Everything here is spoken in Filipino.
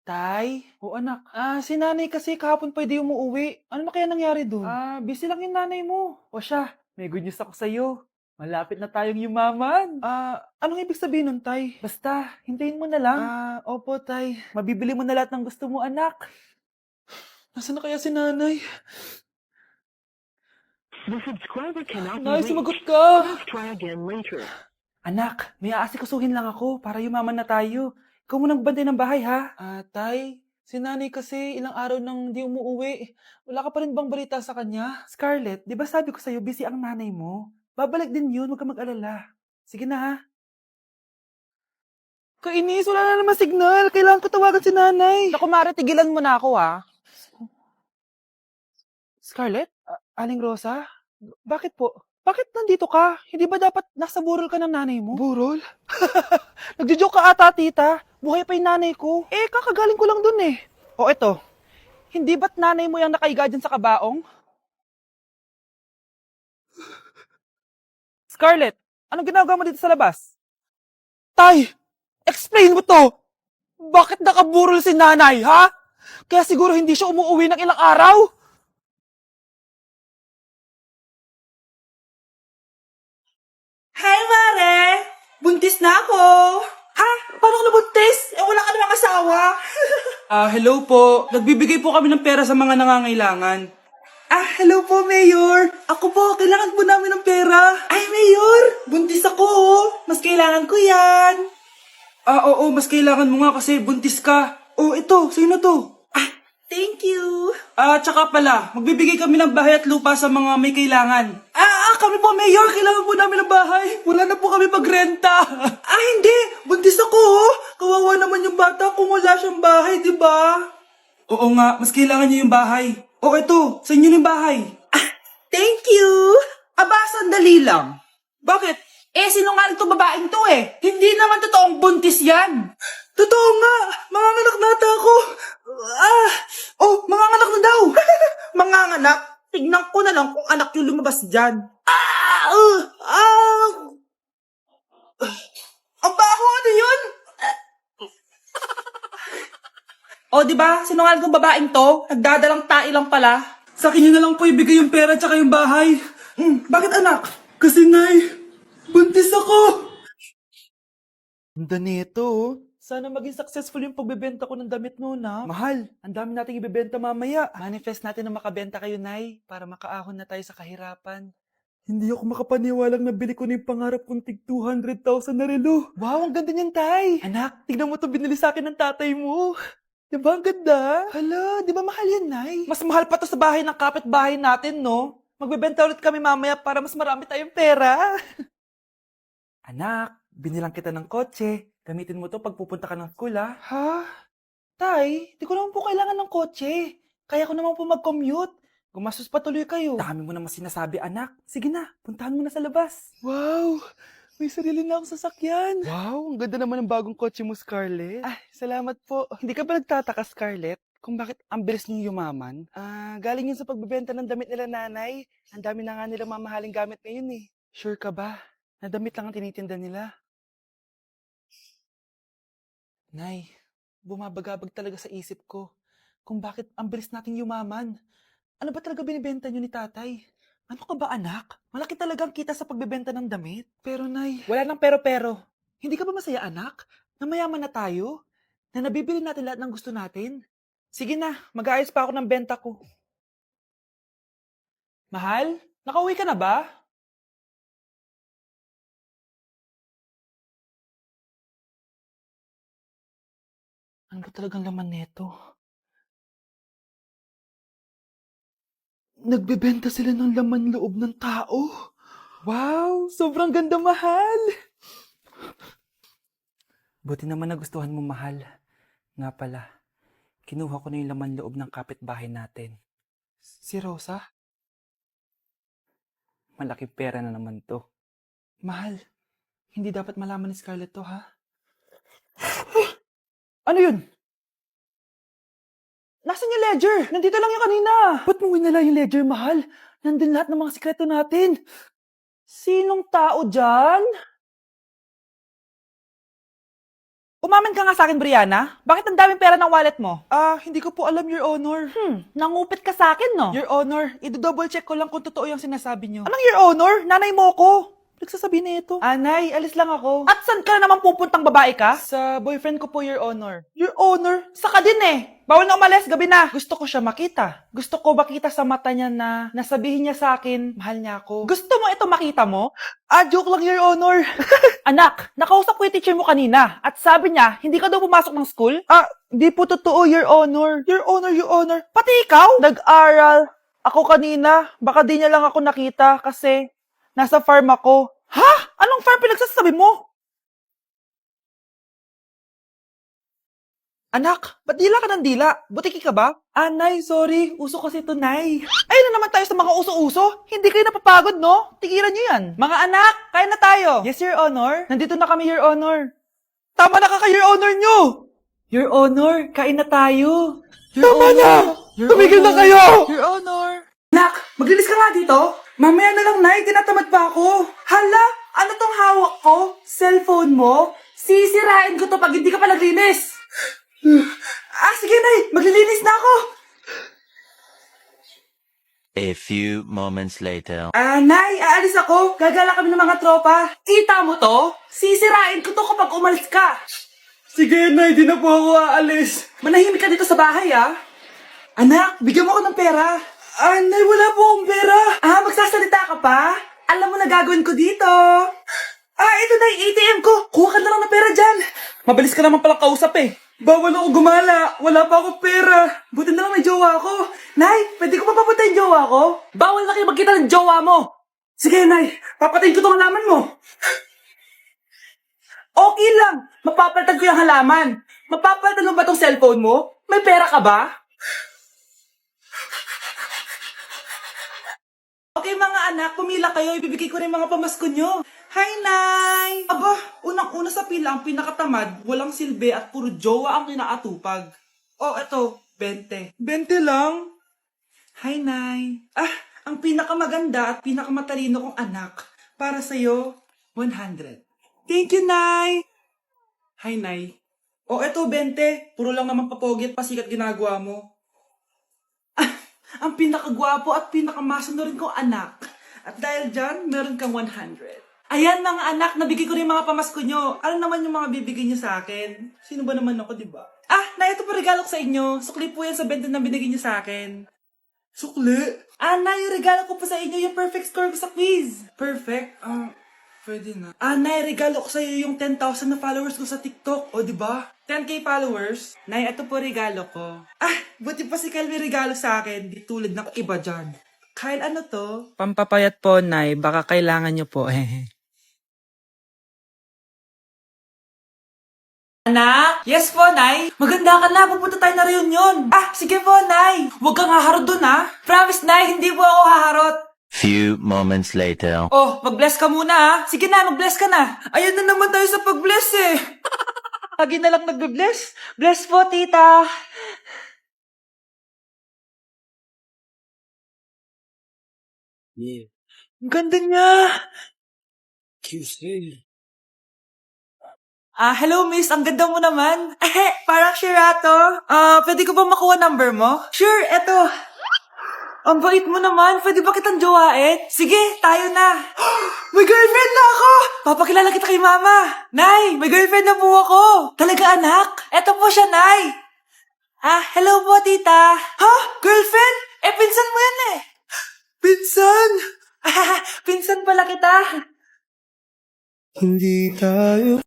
Tay? O anak, si nanay kasi kahapon pa di umuuwi. Ano na kaya nangyari dun? Busy lang yung nanay mo. O siya, may good news ako sa'yo. Malapit na tayong yumaman. Anong ibig sabihin nun, Tay? Basta, hintayin mo na lang. Opo, Tay. Mabibili mo na lahat ng gusto mo, anak. Nasaan na kaya si nanay? The subscriber cannot be Nay, reached. sumagot ka! Please try again later. Anak, may aasikasuhin lang ako para yumaman na tayo. Ikaw munang bantay ng bahay, ha? Tay, si nanay kasi ilang araw nang di umuuwi. Wala ka pa rin bang balita sa kanya? Scarlett, di ba sabi ko sa'yo busy ang nanay mo? Babalik din yun, huwag ka mag-alala. Sige na, ha? Kainis, wala na naman signal. Kailangan ko tawagan si nanay. Naku, Mare, tigilan mo na ako, ha? Scarlett? Aling Rosa? Bakit po? Bakit nandito ka? Hindi ba dapat nasa burol ka ng nanay mo? Burol? Nagjo-joke ka ata, tita. Buhay pa yung nanay ko. Kakagaling ko lang dun eh. O eto, hindi ba't nanay mo yung nakaiga dyan sa kabaong? Scarlett, anong ginagawa mo dito sa labas? Tay, explain mo to! Bakit nakaburol si nanay, ha? Kaya siguro hindi siya umuwi ng ilang araw? Hi, Mare! Buntis na ako! Ha? Paano ka nabuntis? Wala ka namang asawa. Hello po. Nagbibigay po kami ng pera sa mga nangangailangan. Hello po, Mayor! Ako po, kailangan po namin ng pera. Ay, Mayor! Buntis ako, oh. Mas kailangan ko yan. Oo, mas kailangan mo nga kasi buntis ka. Ito, sino to? Thank you. Tsaka pala, magbibigay kami ng bahay at lupa sa mga may kailangan. Kami po, Mayor. Kailangan po namin ng bahay. Wala na po kami magrenta. Hindi. Buntis ako, oh. Kawawa naman yung bata kung wala siyang bahay, di ba? Oo nga, mas kailangan niyo yung bahay. Ito, sa inyo yung bahay. Thank you. Sandali lang. Bakit? Sinungaling to babaeng to eh. Hindi naman totoong buntis yan. Totoo nga. Manganganak na ata ako. Manganganak na daw. Manganganak? Tignan ko na lang kung anak yung lumabas dyan. Ang baho, ano yun? Di ba? Sinungaling tong babaeng to. Nagdadalang tae lang pala. Sa akin nyo na lang po ibigay yung pera tsaka yung bahay. Bakit anak? Kasi nay, buntis ako. Ganda nito, oh. Sana maging successful yung pagbebenta ko ng damit mo, na. Mahal, ang dami nating ibebenta mamaya. Manifest natin na makabenta kayo, Nay, para makaahon na tayo sa kahirapan. Hindi ako makapaniwalang nabili ko na yung pangarap kong tig 200,000 na relo. Wow, ang ganda niyan, Tay. Anak, tignan mo to binili sa akin ng tatay mo. Diba ang ganda? Hala, di ba mahal yan, Nay? Mas mahal pa to sa bahay ng kapitbahay natin, no? Magbebenta ulit kami mamaya para mas marami tayong pera. Anak, binilang kita ng kotse. Gamitin mo to pag pupunta ka ng school, ha? Ha? Tay, di ko naman po kailangan ng kotse. Kaya ko naman po mag-commute. Gumastos pa tuloy kayo. Dami mo naman sinasabi, anak. Sige na, puntahan mo na sa labas. Wow! May sarili na akong sasakyan. Wow, ang ganda naman ng bagong kotse mo, Scarlett. Salamat po. Hindi ka ba nagtataka, Scarlett, kung bakit ang bilis niyong yumaman? Galing yun sa pagbebenta ng damit nila nanay. Ang dami na nga nila mamahaling gamit ngayon eh. Sure ka ba? Na damit lang ang tinitinda nila? Nay, bumabagabag talaga sa isip ko kung bakit ang bilis nating yumaman. Ano ba talaga binibenta niyo ni tatay? Ano ka ba, anak? Malaki talagang kita sa pagbebenta ng damit. Pero, Nay, wala nang pero-pero. Hindi ka ba masaya, anak? Na mayaman na tayo? Na nabibili natin lahat ng gusto natin? Sige na, mag-aayos pa ako ng benta ko. Mahal, nakauwi ka na ba? Ano ba talagang laman neto? Nagbebenta sila ng laman loob ng tao. Wow, sobrang ganda, mahal. Buti naman nagustuhan mo, mahal. Nga pala, kinuha ko na yung laman loob ng kapitbahay natin. Si Rosa? Malaking pera na naman to. Mahal, hindi dapat malaman ni Scarlett to, ha? Ano yun? Nasaan yung ledger? Nandito lang yung kanina. Ba't mo winala yung ledger, mahal? Nandun lahat ng mga sikreto natin. Sinong tao dyan? Umamin ka nga sa akin, Brianna. Bakit ang daming pera ng wallet mo? Hindi ko po alam, Your Honor. Nangupit ka sa akin, no? Your Honor, i-double check ko lang kung totoo yung sinasabi niyo. Anong Your Honor? Nanay mo ko. Nagsasabi na ito? Nay, alis lang ako. At saan ka na naman pupuntang babae ka? Sa boyfriend ko po, Your Honor. Your Honor, saka din eh. Bawal na umalis, gabi na. Gusto ko siya makita. Gusto ko makita sa mata niya na nasabihin niya sa akin, mahal niya ako. Gusto mo ito makita mo? Joke lang, Your Honor. Anak, nakausap ko yung teacher mo kanina at sabi niya, hindi ka daw pumasok ng school? Di po totoo, Your Honor. Your Honor, Your Honor. Pati ikaw? Nag-aral ako kanina. Baka di niya lang ako nakita kasi nasa farm ako. Ha? Anong farm pinagsasabi mo? Anak, ba't dila ka ng dila? Butiki ka ba? Nay, sorry. Uso kasi ito, Nay. Ayun na naman tayo sa mga uso-uso. Hindi kayo napapagod, no? Tigilan niyo yan. Mga anak, kain na tayo. Yes, Your Honor. Nandito na kami, Your Honor. Tama na ka, Your Honor nyo! Your Honor, kain na tayo. Tama na! Tumigil na kayo! Your Honor. Nak, maglinis ka nga dito. Mamaya na lang, Nay. Tinatamad pa ako. Hala, ano tong hawak ko? Cellphone mo? Sisirain ko to pag hindi ka pa naglinis. Sige, Nay. Maglilinis na ako. A few moments later. Nay, aalis ako. Gagala kami ng mga tropa. Kita mo to? Sisirain ko to kapag umalis ka. Sige, Nay. Di na po ako aalis. Manahimik ka dito sa bahay, Anak, bigyan mo ko ng pera. Nay, wala po akong pera. Magsasalita ka pa? Alam mo na gagawin ko dito. Ito na yung ATM ko. Kuha ka na lang ng pera dyan. Mabilis ka naman palang kausap eh. Bawal ako gumala. Wala pa akong pera. Buti na lang may jowa ko. Nay, pwede ko pa papatayin jowa ko? Bawal na kayo magkita ng jowa mo. Sige, Nay. Papatayin ko tong halaman mo. Okay lang. Mapapalitan ko yung halaman. Mapapalitan mo ba tong cellphone mo? May pera ka ba? Okay mga anak, pumila kayo. Ibibigay ko rin mga pamasko nyo. Hi, Nay! Aba, unang-una sa pila ang pinakatamad, walang silbi at puro jowa ang kinaatupag. Eto, 20. 20 lang? Hi, Nay. Ang pinakamaganda at pinakamatalino kong anak. Para sa'yo, 100. Thank you, Nay! Hi, Nay. Eto, 20. Puro lang naman papogi at pasikat ginagawa mo. Ang pinakagwapo at pinakamasino rin kong anak. At dahil dyan, meron kang 100. Ayan mga anak, nabigay ko rin mga pamasko nyo. Ano naman yung mga bibigay nyo sa akin? Sino ba naman ako, diba? Nay, ito pa regalo ko sa inyo. Sukli po yan sa 20 na binigay nyo sa akin. Sukli? Nay, yung regalo ko pa sa inyo, yung perfect score ko sa quiz. Perfect? Pwede na. Nay, regalo ko sa iyo yung 10,000 na followers ko sa TikTok. O, diba? 10k followers. Nay, ito po regalo ko. Buti pa si Kyle may regalo sa akin. Di tulad ng iba dyan. Kyle, ano to? Pampapayat po, Nay. Baka kailangan nyo po. Anak? Yes po, Nay. Maganda ka na. Pupunta tayo na reunion. Sige po, Nay. Huwag kang haharot dun, Promise, Nay. Hindi po ako haharot. Few moments later. Mag-bless ka muna, Sige na, mag-bless ka na. Ayun na naman tayo sa pag-bless, Lagi na lang nagbe-bless. Bless po, tita. Yeah. Ang ganda niya. QC. Hello, miss. Ang ganda mo naman. Parang Shirato. Pwede ko ba makuha number mo? Sure, eto. Ang bait mo naman. Pwede ba kitang jowain? Sige, tayo na. May girlfriend na ako! Papakilala kita kay mama. Nay, may girlfriend na po ako. Talaga, anak? Eto po siya, Nay. Hello po, tita. Girlfriend? Pinsan mo yan eh. Pinsan! Pinsan pala kita. Hindi tayo